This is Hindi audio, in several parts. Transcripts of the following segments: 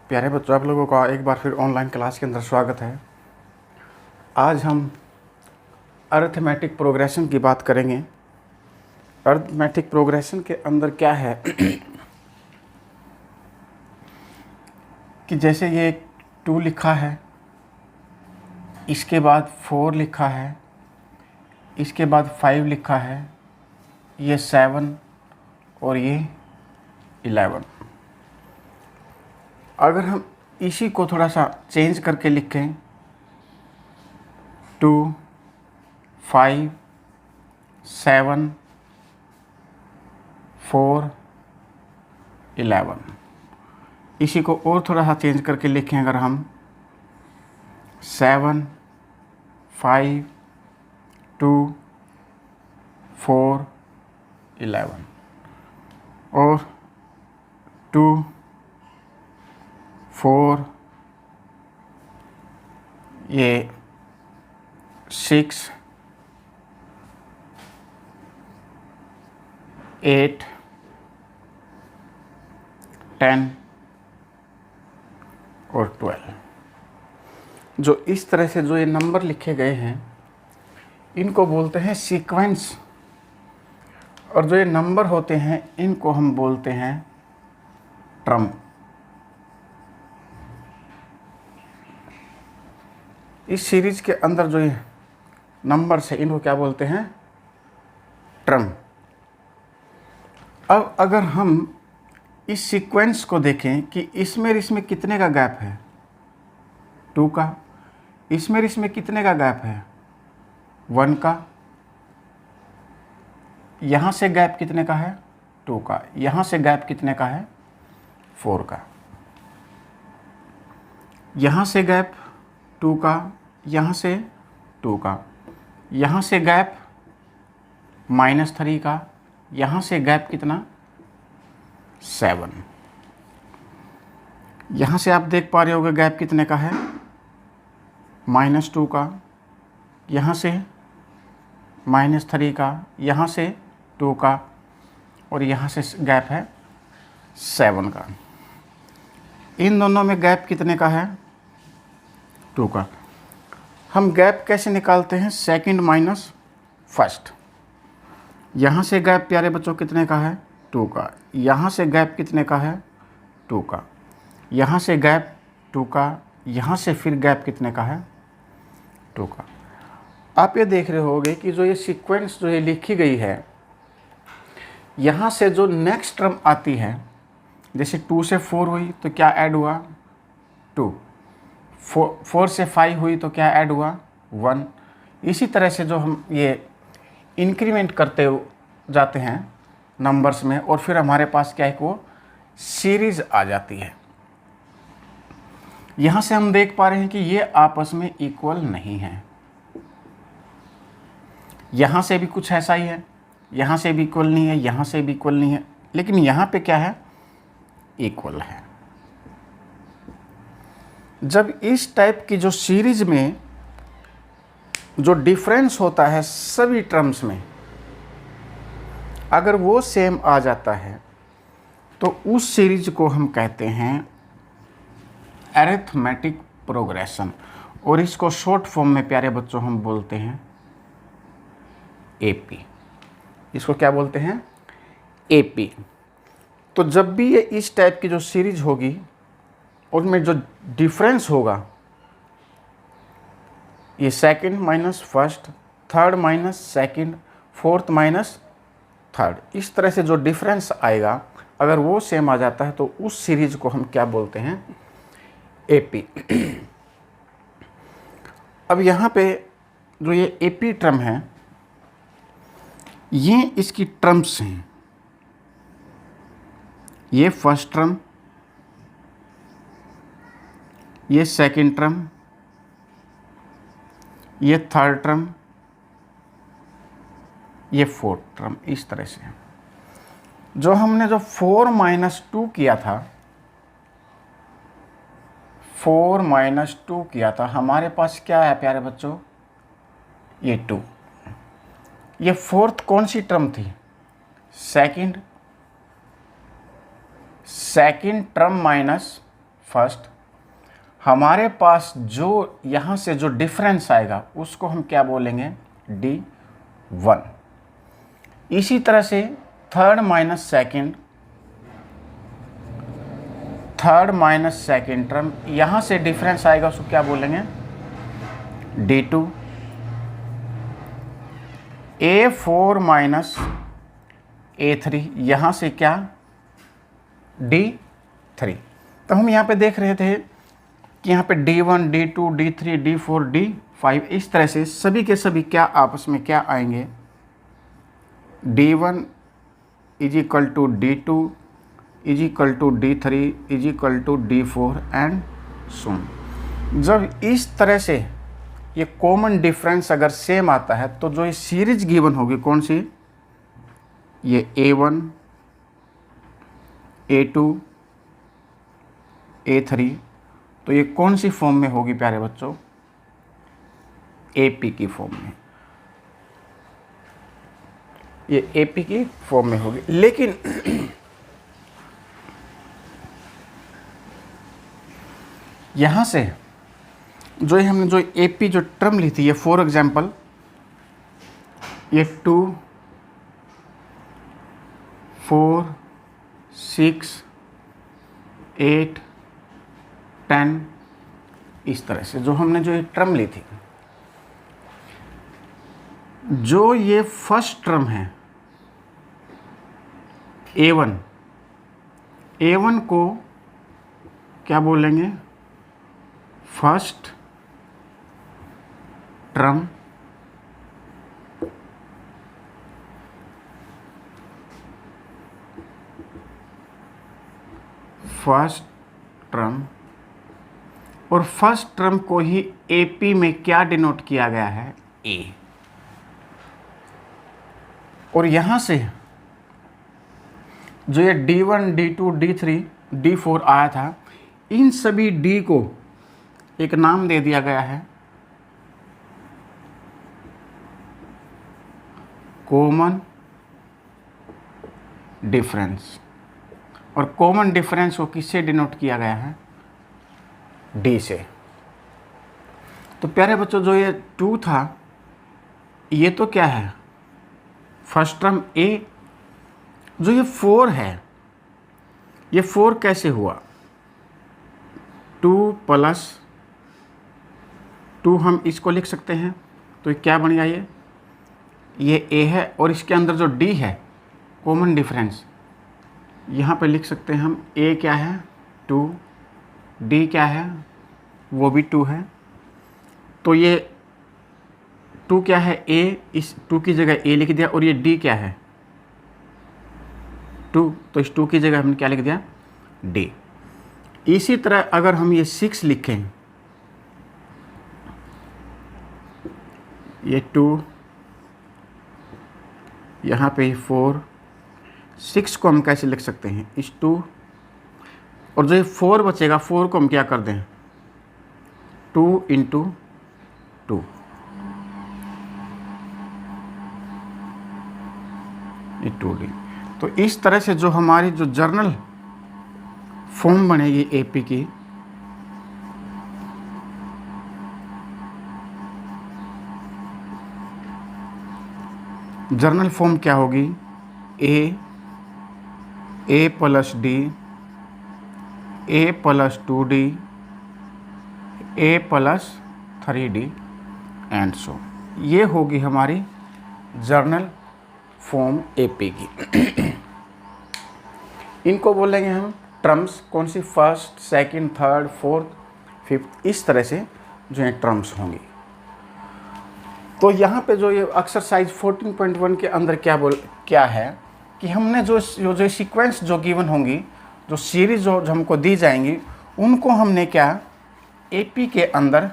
प्यारे बच्चों, आप लोगों का एक बार फिर ऑनलाइन क्लास के अंदर स्वागत है। आज हम अरिथमेटिक प्रोग्रेशन की बात करेंगे। अरिथमेटिक प्रोग्रेशन के अंदर क्या है कि जैसे ये 2 लिखा है, इसके बाद 4 लिखा है, इसके बाद 5 लिखा है, ये 7 और ये 11। अगर हम इसी को थोड़ा सा चेंज करके लिखें 2, 5, 7, 4, 11, इसी को और थोड़ा सा चेंज करके लिखें अगर हम 7, 5, 2, 4, 11 और 2, 4, ये 6, 8, 10 और 12। जो इस तरह से जो ये नंबर लिखे गए हैं इनको बोलते हैं सीक्वेंस, और जो ये नंबर होते हैं इनको हम बोलते हैं ट्रम। इस सीरीज के अंदर जो ये नंबर्स है इनको क्या बोलते हैं? ट्रम। अब अगर हम इस सीक्वेंस को देखें कि इसमें कितने का गैप है? 2 का। इसमें कितने का गैप है? 1 का। यहाँ से गैप कितने का है? 2 का। यहाँ से गैप कितने का है? 4 का। यहाँ से गैप 2 का, यहाँ से 2 का, यहाँ से गैप -3 का, यहाँ से गैप कितना? 7। यहाँ से आप देख पा रहे होगे गैप कितने का है? -2 का, यहाँ से -3 का, यहाँ से 2 का, और यहाँ से गैप है 7 का। इन दोनों में गैप कितने का है? 2 का। हम गैप कैसे निकालते हैं? Second minus first. यहाँ से गैप प्यारे बच्चों कितने का है? 2 का। यहाँ से गैप कितने का है? 2 का। यहाँ से गैप 2 का, यहाँ से फिर गैप कितने का है? 2 का। आप ये देख रहे होगे कि जो ये सीक्वेंस जो ये लिखी गई है, यहाँ से जो नेक्स्ट टर्म आती है, जैसे 2 से 4 हुई तो क्या ऐड हुआ? 2। 4 से 5 हुई तो क्या ऐड हुआ? 1। इसी तरह से जो हम ये इंक्रीमेंट करते जाते हैं नंबर्स में, और फिर हमारे पास क्या है कि वो सीरीज आ जाती है। यहाँ से हम देख पा रहे हैं कि ये आपस में इक्वल नहीं है। यहाँ से भी कुछ ऐसा ही है, यहाँ से भी इक्वल नहीं है, यहाँ से भी इक्वल नहीं है, लेकिन यहाँ पे क्या है? इक्वल है। जब इस टाइप की जो सीरीज में जो डिफरेंस होता है सभी टर्म्स में, अगर वो सेम आ जाता है तो उस सीरीज को हम कहते हैं अरिथमेटिक प्रोग्रेशन, और इसको शॉर्ट फॉर्म में प्यारे बच्चों हम बोलते हैं एपी। इसको क्या बोलते हैं? एपी। तो जब भी ये इस टाइप की जो सीरीज होगी उनमें जो डिफरेंस होगा, ये second minus first, third minus second, fourth minus third, इस तरह से जो डिफरेंस आएगा, अगर वो सेम आ जाता है तो उस सीरीज को हम क्या बोलते हैं? एपी। अब यहाँ पे जो ये एपी टर्म है, ये इसकी टर्म्स हैं। ये फर्स्ट टर्म, ये सेकंड टर्म, ये थर्ड टर्म, ये फोर्थ टर्म। इस तरह से जो हमने जो 4 - 2 किया था, 4 - 2 किया था, हमारे पास क्या है प्यारे बच्चों? ये 2। ये फोर्थ कौन सी टर्म थी? सेकंड टर्म माइनस फर्स्ट, हमारे पास जो यहाँ से जो डिफरेंस आएगा उसको हम क्या बोलेंगे, D1। इसी तरह से थर्ड माइनस सेकेंड टर्म, यहाँ से डिफरेंस आएगा उसको क्या बोलेंगे, D2। A4 माइनस A3, यहाँ से क्या, D3। तो हम यहाँ पे देख रहे थे कि यहाँ पे D1, D2, D3, D4, D5 इस तरह से सभी के सभी क्या आपस में क्या आएंगे, D1 is equal to D2 is equal to D3 is equal to D4 and so on. जब इस तरह से ये कॉमन डिफरेंस अगर सेम आता है तो जो ये सीरीज गिवन होगी कौन सी, ये A1, A2, A3, तो ये कौन सी फॉर्म में होगी प्यारे बच्चों, AP की फॉर्म में, ये AP की फॉर्म में होगी। लेकिन यहाँ से जो हमने जो AP जो टर्म ली थी, ये फॉर एग्जाम्पल ये 2, 4, 6, 8, 10 इस तरह से जो हमने जो ये टर्म ली थी, जो ये फर्स्ट टर्म है A1 को क्या बोलेंगे, फर्स्ट टर्म, और फर्स्ट टर्म को ही AP में क्या डिनोट किया गया है, A। और यहाँ से जो ये D1, D2, D3, D4 आया था, इन सभी D को एक नाम दे दिया गया है कॉमन डिफरेंस। और कॉमन डिफरेंस को किससे डिनोट किया गया है, D से। तो प्यारे बच्चों जो ये 2 था, ये तो क्या है, फर्स्ट टर्म A। जो ये 4 है, ये 4 कैसे हुआ, 2 + 2 हम इसको लिख सकते हैं, तो ये क्या बन गया, ये A है। और इसके अंदर जो D है कॉमन डिफरेंस, यहाँ पे लिख सकते हैं हम, A क्या है 2, D क्या है वो भी 2 है। तो ये 2 क्या है, A, इस 2 की जगह A लिख दिया, और ये D क्या है 2, तो इस 2 की जगह हमने क्या लिख दिया, D। इसी तरह अगर हम ये 6 लिखें, ये 2, यहाँ पे 4, 6 को हम कैसे लिख सकते हैं, इस 2, और जो ये 4 बचेगा 4 को हम क्या कर दें, 2 × 2, ये 2D। तो इस तरह से जो हमारी जो जर्नल फॉर्म बनेगी AP की, जर्नल फॉर्म क्या होगी, A + D, A + 2D, A + 3D and so. ये होगी हमारी जर्नल फॉर्म AP की। इनको बोलेंगे हम टर्म्स, कौन सी, first, second, third, fourth, fifth, इस तरह से जो है टर्म्स होंगी। तो यहाँ पे जो ये एक्सरसाइज 14.1 के अंदर क्या है कि हमने जो सीक्वेंस जो गिवन होंगी, जो सीरीज जो हमको दी जाएंगी, उनको हमने क्या AP के अंदर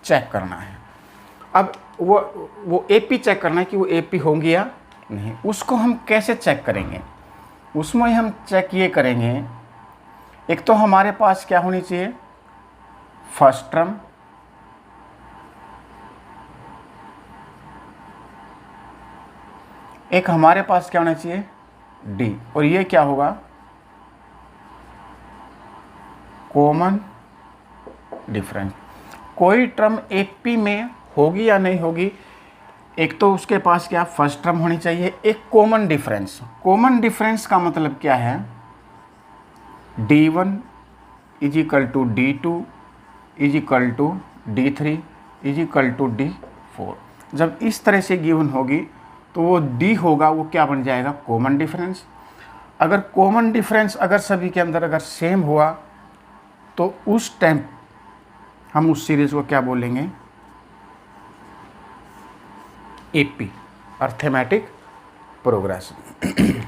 चेक करना है। अब वो AP चेक करना है कि वो AP होंगी या नहीं। उसको हम कैसे चेक करेंगे, उसमें हम चेक ये करेंगे, एक तो हमारे पास क्या होनी चाहिए, फर्स्ट टर्म, एक हमारे पास क्या होना चाहिए, D, और ये क्या होगा, कॉमन डिफरेंस। कोई टर्म एपी में होगी या नहीं होगी, एक तो उसके पास क्या फर्स्ट टर्म होनी चाहिए, एक कॉमन डिफरेंस। कॉमन डिफरेंस का मतलब क्या है, D1 is equal to D2 is equal to D3 is equal to D4। जब इस तरह से गिवन होगी तो वो D होगा, वो क्या बन जाएगा, कॉमन डिफरेंस। अगर कॉमन डिफरेंस अगर सभी के अंदर अगर सेम हुआ तो उस टाइम हम उस सीरीज को क्या बोलेंगे, एपी, अर्थमेटिक प्रोग्रेशन।